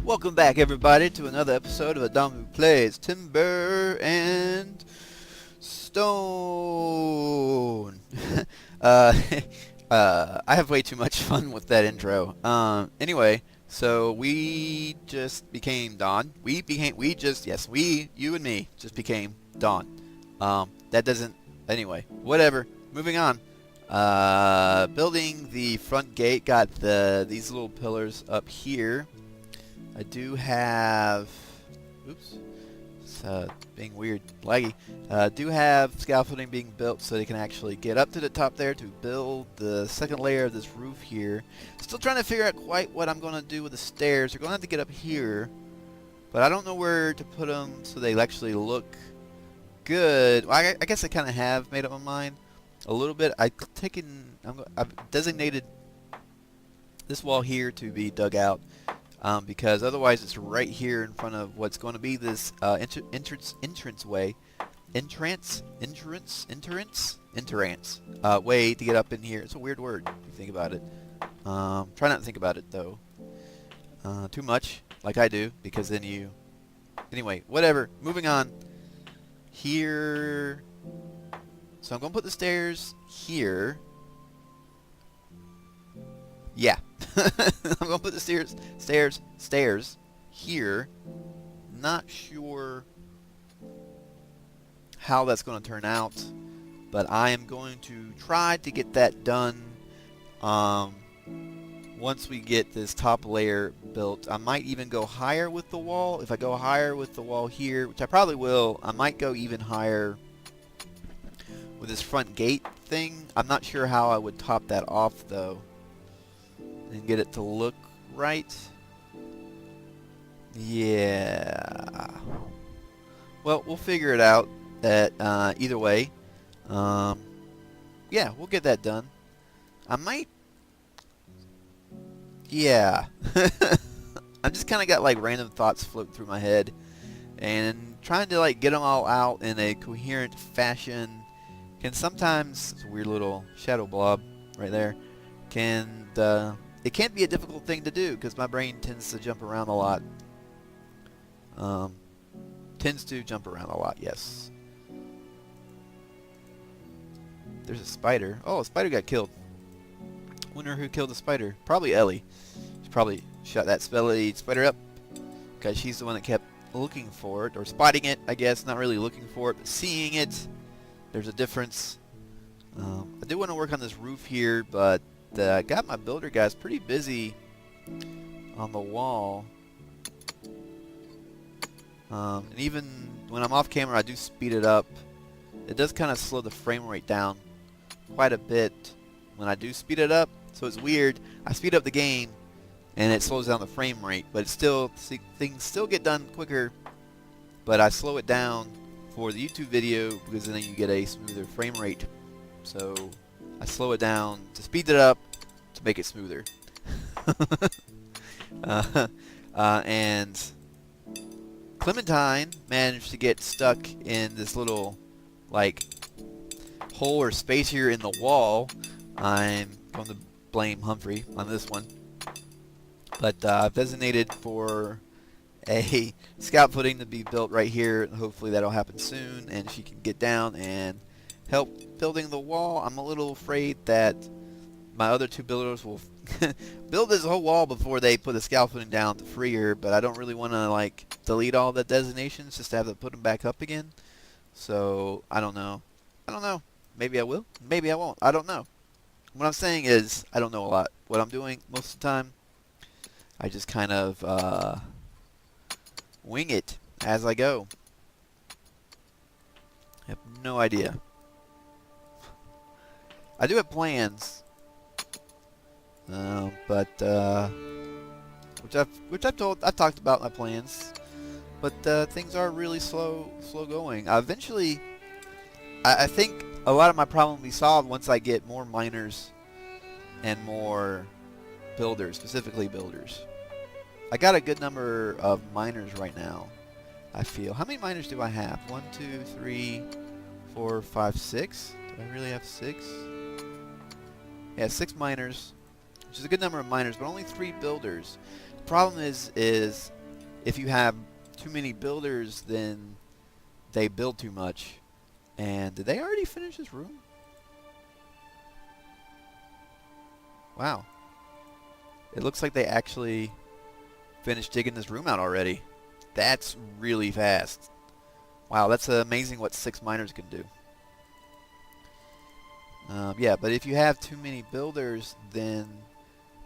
Welcome back, everybody, to another episode of Adamu Plays Timber and Stone. uh, I have way too much fun with that intro. Anyway, so we just became Dawn. You and me just became Dawn. That doesn't, anyway, whatever. Moving on. Building the front gate, got these little pillars up here. I do have, oops, it's being weird, laggy. Do have scaffolding being built so they can actually get up to the top there to build the second layer of this roof here. Still trying to figure out quite what I'm going to do with the stairs. They're going to have to get up here, but I don't know where to put them so they actually look good. Well, I guess I kind of have made up my mind a little bit. I've designated this wall here to be dug out. Because otherwise it's right here in front of what's going to be this entrance way way to get up in here. It's a weird word if you think about it. Try not to think about it though too much, like I do, because then you... Anyway, whatever. Moving on. Here... So I'm going to put the stairs here. Yeah. I'm going to put the stairs here. Not sure how that's going to turn out, but I am going to try to get that done once we get this top layer built. I might even go higher with the wall. If I go higher with the wall here, which I probably will, I might go even higher with this front gate thing. I'm not sure how I would top that off though and get it to look right. Yeah. Well, we'll figure it out that either way. Yeah, we'll get that done. I might... Yeah. I'm just kind of got like random thoughts floating through my head and trying to like get them all out in a coherent fashion can sometimes... It's a weird little shadow blob right there. It can be a difficult thing to do because my brain tends to jump around a lot. Yes. There's a spider. Oh, a spider got killed. Wonder who killed the spider. Probably Ellie. She probably shot that spider up because she's the one that kept looking for it, or spotting it, I guess. Not really looking for it, but seeing it. There's a difference. I do want to work on this roof here, but I got my builder guys pretty busy on the wall. And even when I'm off camera, I do speed it up. It does kind of slow the frame rate down quite a bit when I do speed it up. So it's weird. I speed up the game and it slows down the frame rate, but it's still, things still get done quicker, but I slow it down for the YouTube video because then you get a smoother frame rate. So I slow it down to speed it up to make it smoother. And Clementine managed to get stuck in this little like hole or space here in the wall. I'm going to blame Humphrey on this one. But I've designated for a scaffolding to be built right here. Hopefully that'll happen soon and she can get down and help building the wall. I'm a little afraid that my other two builders will build this whole wall before they put the scaffolding down to free her, but I don't really want to like delete all the designations just to have to put them back up again. So I don't know. Maybe I will, maybe I won't. I don't know. What I'm saying is I don't know a lot. What I'm doing most of the time, I just kind of wing it as I go. I have no idea. I do have plans, but I've talked about my plans, but things are really slow going. Eventually, I think a lot of my problem will be solved once I get more miners and more builders, specifically builders. I got a good number of miners right now, I feel. How many miners do I have? 1, 2, 3, 4, 5, 6? Do I really have 6? Yeah, 6 miners, which is a good number of miners, but only 3 builders. The problem is if you have too many builders, then they build too much. And did they already finish this room? Wow. It looks like they actually finished digging this room out already. That's really fast. Wow, that's amazing what 6 miners can do. Yeah, but if you have too many builders, then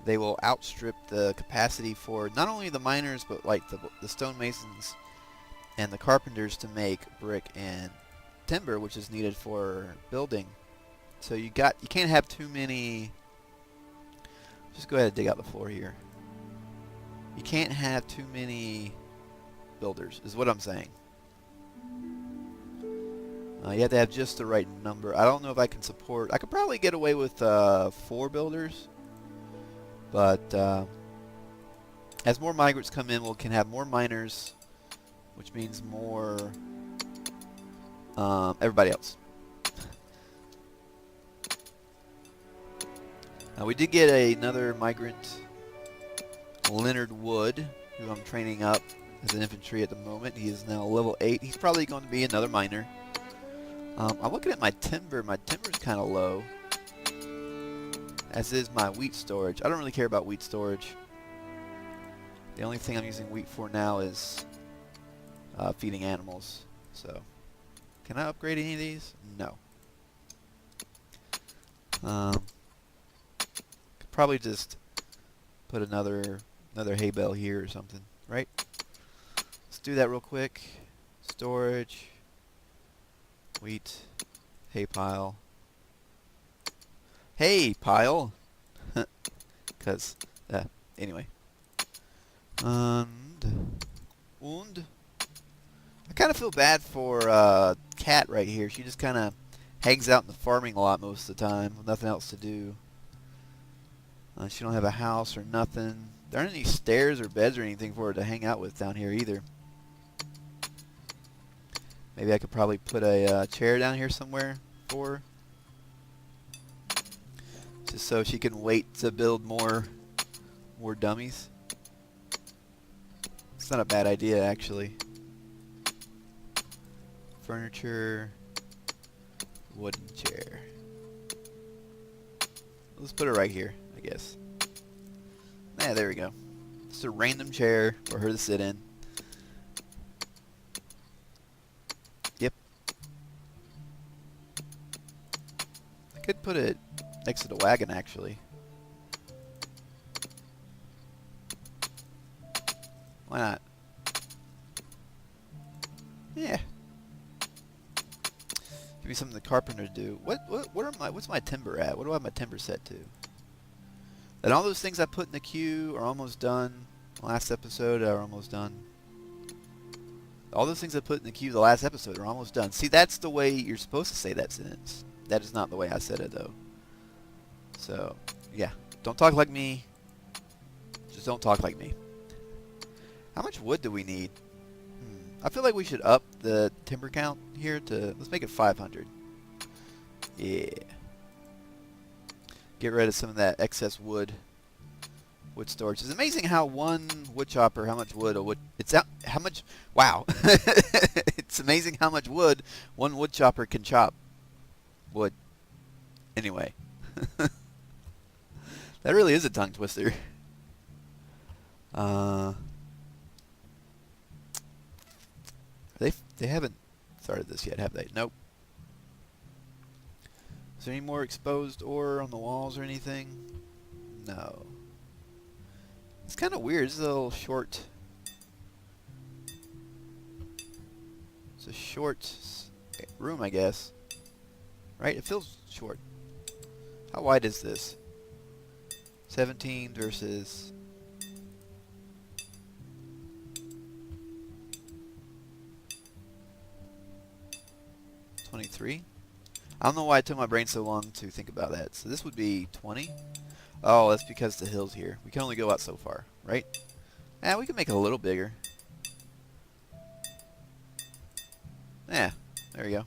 they will outstrip the capacity for not only the miners, but like the stonemasons and the carpenters to make brick and timber, which is needed for building. So you can't have too many. Just go ahead and dig out the floor here. You can't have too many builders, is what I'm saying. You have to have just the right number. I don't know if I can support. I could probably get away with 4 builders, but as more migrants come in, we can have more miners, which means more everybody else. We did get another migrant, Leonard Wood, who I'm training up as an infantry at the moment. He is now level 8. He's probably going to be another miner. I'm looking at my timber. My timber's kind of low, as is my wheat storage. I don't really care about wheat storage. The only thing I'm using wheat for now is feeding animals. So, can I upgrade any of these? No. Could probably just put another hay bale here or something, right? Let's do that real quick. Storage. Wheat, hay pile, because anyway, and I kind of feel bad for Cat right here. She just kind of hangs out in the farming lot most of the time with nothing else to do. She don't have a house or nothing. There aren't any stairs or beds or anything for her to hang out with down here either. Maybe I could probably put a chair down here somewhere for her, just so she can wait to build more dummies. It's not a bad idea, actually. Furniture, wooden chair. Let's put it right here, I guess. Yeah, there we go. Just a random chair for her to sit in. Yep. I could put it next to the wagon, actually. Why not? Yeah. Give me something the carpenters do. What's my timber at? What do I have my timber set to? And all those things I put in the queue are almost done. Last episode are almost done. All those things I put in the queue the last episode are almost done. See, that's the way you're supposed to say that sentence. That is not the way I said it, though. So, yeah. Don't talk like me. Just don't talk like me. How much wood do we need? I feel like we should up the timber count here to... Let's make it 500. Yeah. Get rid of some of that excess wood storage. It's amazing how one wood chopper, how much wood how much, wow. It's amazing how much wood one wood chopper can chop. Wood. Anyway. That really is a tongue twister. They haven't started this yet, have they? Nope. Is there any more exposed ore on the walls or anything? No. It's kind of weird. It's a little short. It's a short room, I guess. Right? It feels short. How wide is this? 17 versus... 23? I don't know why it took my brain so long to think about that. So this would be 20? Oh, that's because the hill's here. We can only go out so far, right? Yeah, we can make it a little bigger. Yeah, there we go.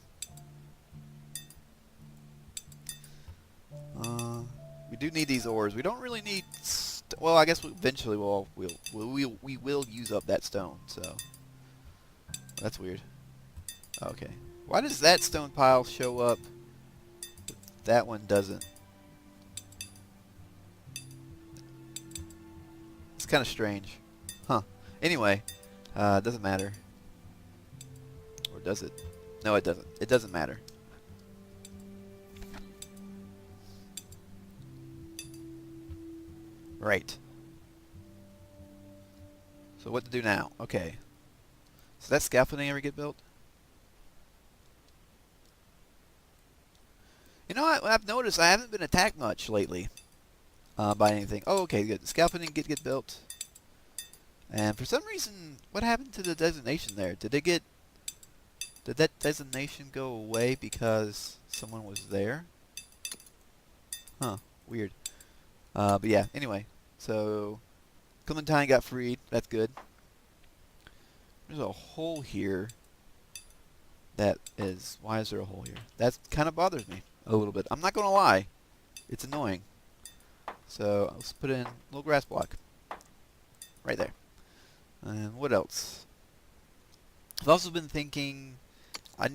We do need these ores. We don't really need well, I guess eventually we will use up that stone. So that's weird. Okay, why does that stone pile show up? That one doesn't. It's kind of strange, huh? Anyway, it doesn't matter, or does it? No, it doesn't. It doesn't matter. Right. So what to do now? Okay. Does that scaffolding ever get built? You know what? I've noticed I haven't been attacked much lately by anything. Oh, okay, good. The scaffolding get built. And for some reason, what happened to the designation there? Did that designation go away because someone was there? Huh. Weird. But yeah, anyway. So, Clementine got freed. That's good. There's a hole here. Why is there a hole here? That kind of bothers me a little bit. I'm not going to lie. It's annoying. So, let's put in a little grass block. Right there. And what else? I've also been thinking I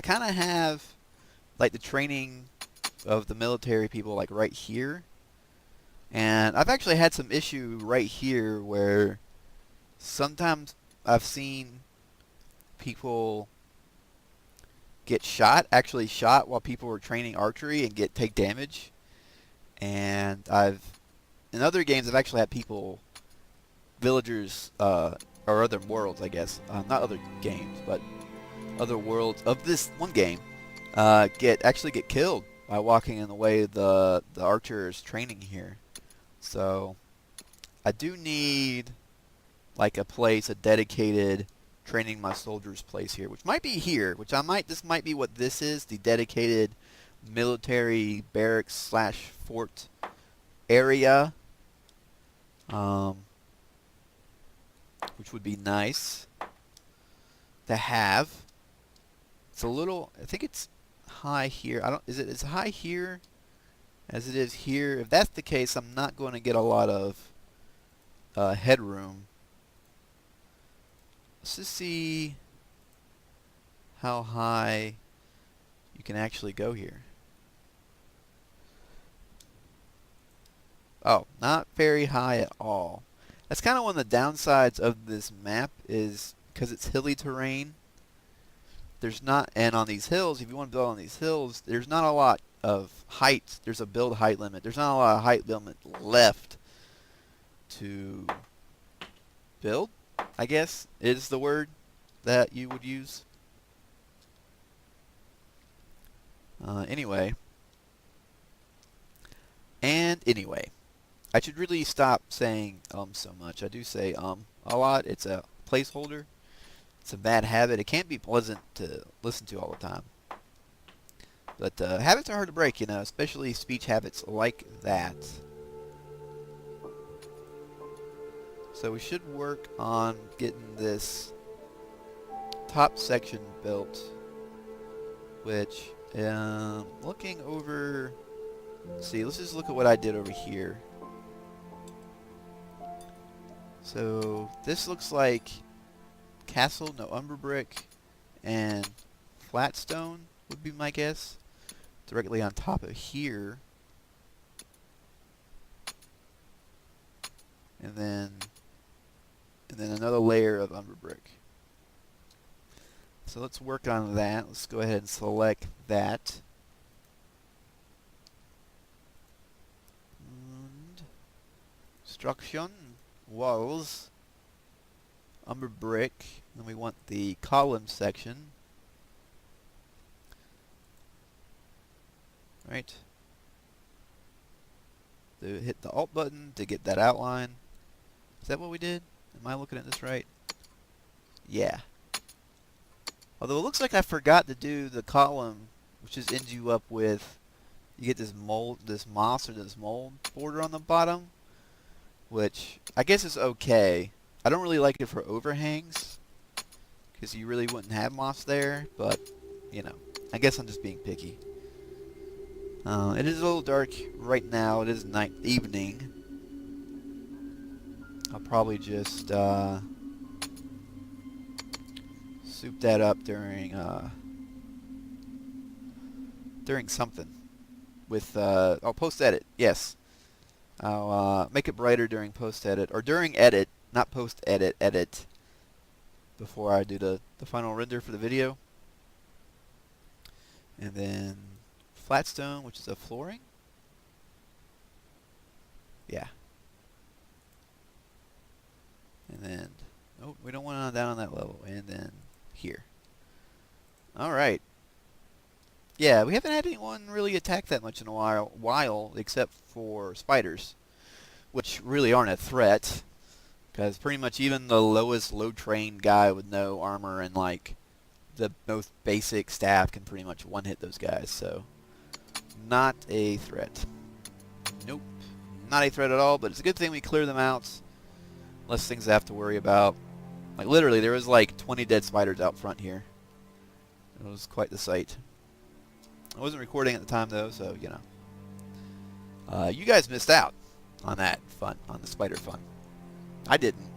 kind of have like the training of the military people like right here. And I've actually had some issue right here where sometimes I've seen people actually shot while people were training archery and take damage. And in other games I've actually had villagers, or other worlds I guess, not other games, but other worlds of this one game, actually get killed by walking in the way the archer is training here. So I do need like a dedicated training my soldiers place here, which might be here, this might be what this is, the dedicated military barracks / fort area, which would be nice to have. It's a little, I think it's high here. Is it as high here as it is here? If that's the case, I'm not going to get a lot of headroom. Let's just see how high you can actually go here. Oh, not very high at all. That's kind of one of the downsides of this map, is because it's hilly terrain. And on these hills, if you want to build on these hills, there's not a lot of height. There's a build height limit. There's not a lot of height limit left to build, I guess, is the word that you would use. Anyway, I should really stop saying so much. I do say a lot. It's a placeholder. It's a bad habit. It can't be pleasant to listen to all the time. But habits are hard to break, especially speech habits like that. So we should work on getting this top section built, which, looking over, let's just look at what I did over here. So this looks like castle, no umber brick, and flat stone would be my guess. Directly on top of here. And then another layer of umber brick. So let's work on that. Let's go ahead and select that. And construction, walls, umber brick. Then we want the column section. Right. Hit the Alt button to get that outline. Is that what we did? Am I looking at this right? Yeah. Although it looks like I forgot to do the column, which just ends you up with, you get this moss or this mold border on the bottom, which I guess is okay. I don't really like it for overhangs, because you really wouldn't have moss there, but, I guess I'm just being picky. It is a little dark right now. It is evening. probably just soup that up during something with oh, post edit. Yes, I'll make it brighter during post edit, or during edit, not post edit. Edit before I do the final render for the video. And then flatstone, which is a flooring. Yeah. And then, oh, we don't want it down on that level. And then here. Alright. Yeah, we haven't had anyone really attack that much in a while, except for spiders, which really aren't a threat, because pretty much even the lowest low-trained guy with no armor and like the most basic staff can pretty much one-hit those guys, so not a threat. Nope. Not a threat at all, but it's a good thing we clear them out. Less things I have to worry about. Like, literally, there was like 20 dead spiders out front here. It was quite the sight. I wasn't recording at the time, though, so, you know. You guys missed out on that fun, on the spider fun. I didn't.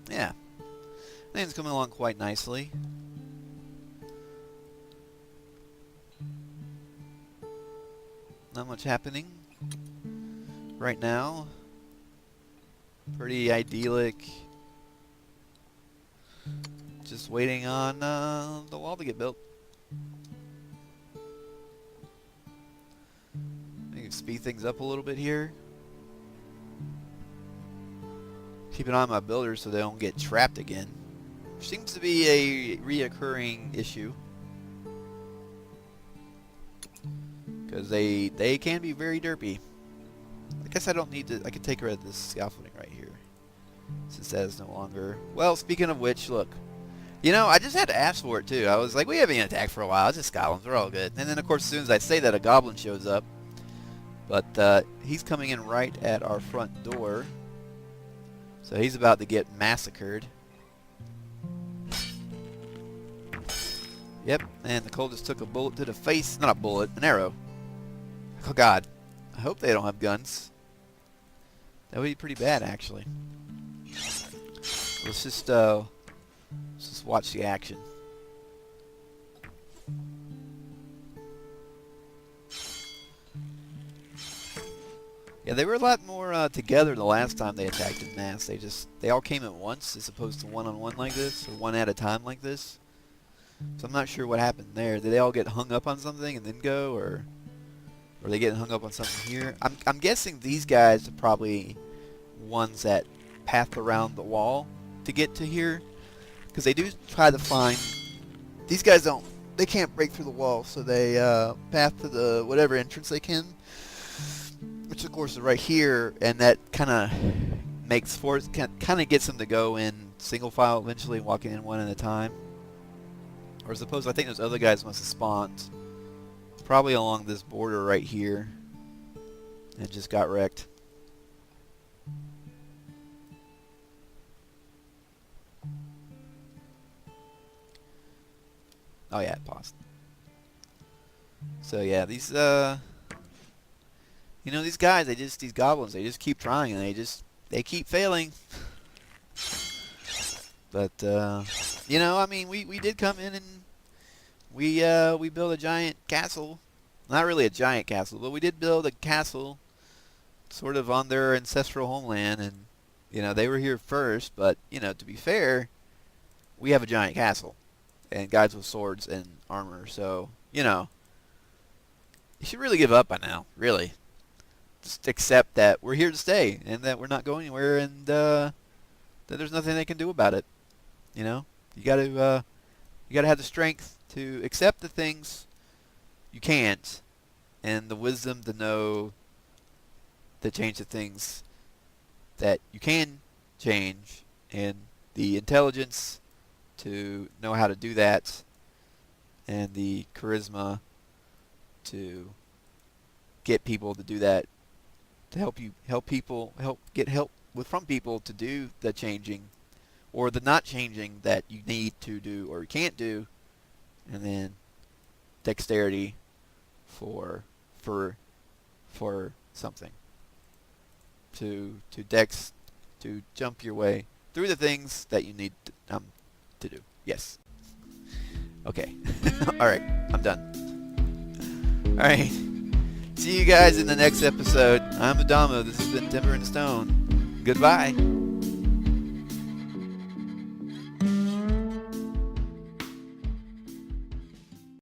Yeah. Things coming along quite nicely. Not much happening right now. Pretty idyllic. Just waiting on the wall to get built. I can speed things up a little bit here. Keep an eye on my builders so they don't get trapped again. Which seems to be a reoccurring issue. Because they can be very derpy. I guess I don't need to... I can take rid of this scaffolding right here. Since that is no longer... Well, speaking of which, look. You know, I just had to ask for it, too. I was like, we haven't attacked for a while. It's just goblins. We're all good. And then, of course, as soon as I say that, a goblin shows up. But he's coming in right at our front door. So he's about to get massacred. Yep, and Nicole just took a bullet to the face. Not a bullet, an arrow. Oh god. I hope they don't have guns. That would be pretty bad, actually. Let's just watch the action. Yeah, they were a lot more together the last time they attacked in mass. They all came at once as opposed to one-on-one like this, or one at a time like this. So I'm not sure what happened there. Did they all get hung up on something and then go, or are they getting hung up on something here? I'm guessing these guys are probably ones that path around the wall to get to here, because they do try to find. These guys don't. They can't break through the wall, so they path to the whatever entrance they can. Which of course is right here, and that kind of makes kind of gets them to go in single file eventually, walking in one at a time. Or as opposed, I think those other guys must have spawned probably along this border right here and just got wrecked. Oh yeah, it paused. So yeah, these you know, these guys, these goblins, they just keep trying and they keep failing. But you know, I mean, we did come in and we built a giant castle. Not really a giant castle, but we did build a castle sort of on their ancestral homeland, and you know, they were here first, but you know, to be fair, we have a giant castle and guys with swords and armor, so you know, you should really give up by now, really. Just accept that we're here to stay and that we're not going anywhere, and that there's nothing they can do about it. You know, you gotta have the strength to accept the things you can't, and the wisdom to know to change the things that you can change, and the intelligence to know how to do that, and the charisma to get people to do that, to help get help from people to do the changing or the not changing that you need to do or you can't do, and then dexterity for for something. To dex to jump your way through the things that you need to do. Yes. Okay. All right. I'm done. All right. See you guys in the next episode. I'm Adamu. This has been Timber and Stone. Goodbye.